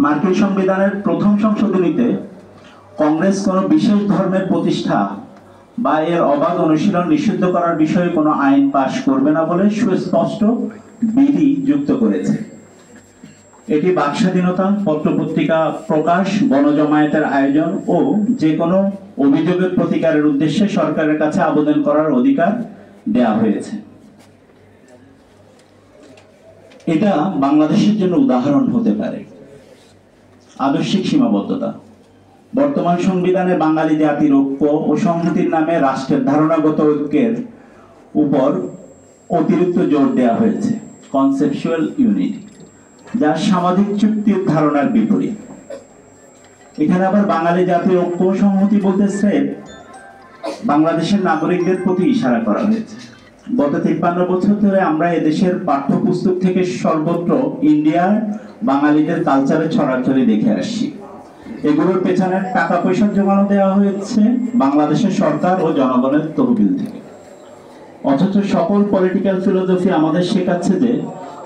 মার্কিন সংবিধানের প্রথম সংশোধনীতে কংগ্রেস কোনো বিশেষ ধর্মের প্রতিষ্ঠা বা এর অবাধ অনুশীলন নিষিদ্ধ করার বিষয়ে কোনো আইন পাশ করবে না বলে সুস্পষ্ট বিধি যুক্ত করেছে। এটি বাক স্বাধীনতা, পত্রপত্রিকা প্রকাশ, গণজমায়েতের আয়োজন ও যে কোনো অভিযোগের প্রতিকারের উদ্দেশ্যে সরকারের কাছে আবেদন করার অধিকার দেয়া হয়েছে। এটা বাংলাদেশের জন্য উদাহরণ হতে পারে। আদর্শিক সীমাবদ্ধতা। বর্তমান সংবিধানে বাঙালি জাতির ঐক্য ও সংহতির নামে রাষ্ট্রের ধারণাগত ঐক্যের উপর অতিরিক্ত জোর দেওয়া হয়েছে, কনসেপচুয়াল ইউনিটি, যা সামাজিক চুক্তির ধারণার বিপরীত। এখানে আবার বাঙালি জাতির ঐক্য ও সংহতি বলতে স্রেফ বাংলাদেশের নাগরিকদের প্রতি ইশারা করা হয়েছে। গত 53 বছর ধরে আমরা এদেশের পাঠ্যপুস্তক থেকে সর্বত্র ইন্ডিয়ার বাঙালিদের কালচারে ছড়াছড়ি দেখে আসছি। এগুলোর পেছনে টাকা পয়সা জোগানো দেওয়া হয়েছে বাংলাদেশের সরকার ও জনগণের তহবিল থেকে। অথচ সকল পলিটিক্যাল ফিলোসফি আমাদের শেখাচ্ছে যে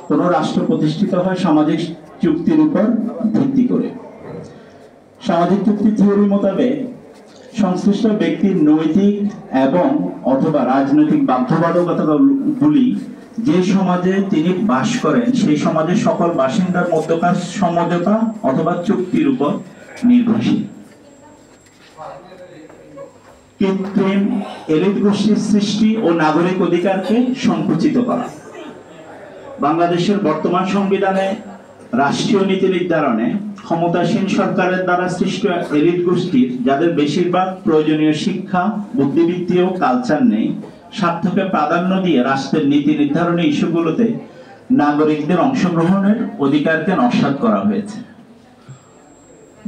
কোন রাষ্ট্র প্রতিষ্ঠিত হয় সামাজিক চুক্তির উপর ভিত্তি করে। সামাজিক চুক্তি থিওরি মোতাবেক সংশ্লিষ্ট ব্যক্তির নৈতিক এবং অথবা রাজনৈতিক বাধ্যবাধকতাগুলি যে সমাজে তিনি বাস করেন সেই সমাজের সকল বাসিন্দার মধ্যকার সমঝোতা অথবা চুক্তির উপর নির্ভরশীল। কৃত্রিম এলিট গোষ্ঠীর সৃষ্টি ও নাগরিক অধিকারকে সংকুচিত করা। বাংলাদেশের বর্তমান সংবিধানে রাষ্ট্রীয় নীতি নির্ধারণে ক্ষমতাসীন সরকারের দ্বারা সৃষ্ট এলিট গোষ্ঠীর, যাদের বেশিরভাগ প্রয়োজনীয় শিক্ষা, বুদ্ধিবৃত্তি ও কালচার নেই, স্বার্থকে প্রাধান্য দিয়ে রাষ্ট্রের নীতি নির্ধারণী ইস্যুগুলোতে নাগরিকদের অংশগ্রহণের অধিকারকে নস্যাৎ করা হয়েছে।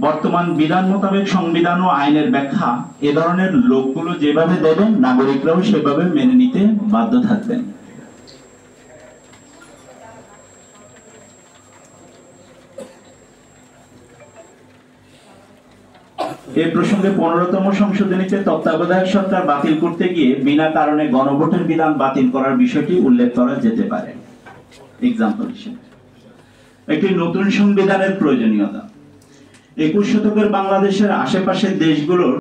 বর্তমান বিধান মোতাবেক সংবিধান ও আইনের ব্যাখ্যা এ ধরনের লোকগুলো যেভাবে দেবেন, নাগরিকরাও সেভাবে মেনে নিতে বাধ্য থাকবেন। এই প্রসঙ্গে 15তম সংশোধনীতে তত্ত্বাবধায়ক সরকার বাতিল করতে গিয়ে বিনা কারণে গণভোটের বিধান বাতিল করার বিষয়টি উল্লেখ করা যেতে পারে। এক্সাম্পল হিসেবে একটি নতুন সংবিধানের প্রয়োজনীয়তা। 21 শতকের বাংলাদেশের আশেপাশের দেশগুলোর